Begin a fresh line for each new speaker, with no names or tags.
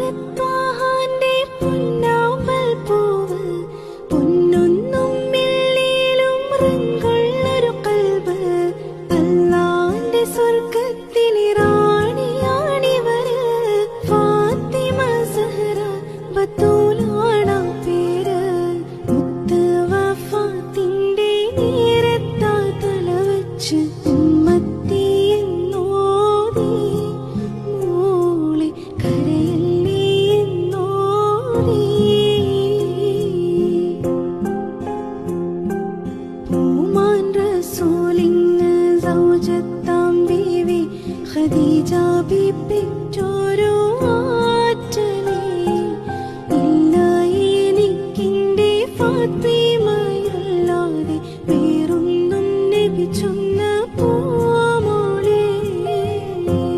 പുന്നാരത്വാഹാന്റെ പൊന്നാമ്പൽ പൂവ് പൊന്നൊന്നും വെള്ളിയിലും റിങ്കുള്ളൊരു കൽബ് അല്ലാന്റെ സ്വർഗത്തിലെ റാണിയാണിവര് ഫാത്തിമ സഹറ ബത്തൂലാണ് പേര് മുത്ത് വഫാത്തിന്റെ നേരത്താ തല വെച്ച് ഉമ്മത്തി എന്നോതി മോളെ കരയല്ലേ എന്നോതി പൂമാൻ റസൂലിന് സൗജത്താം ബീവി ഖദീജ ബീബി പെറ്റോരു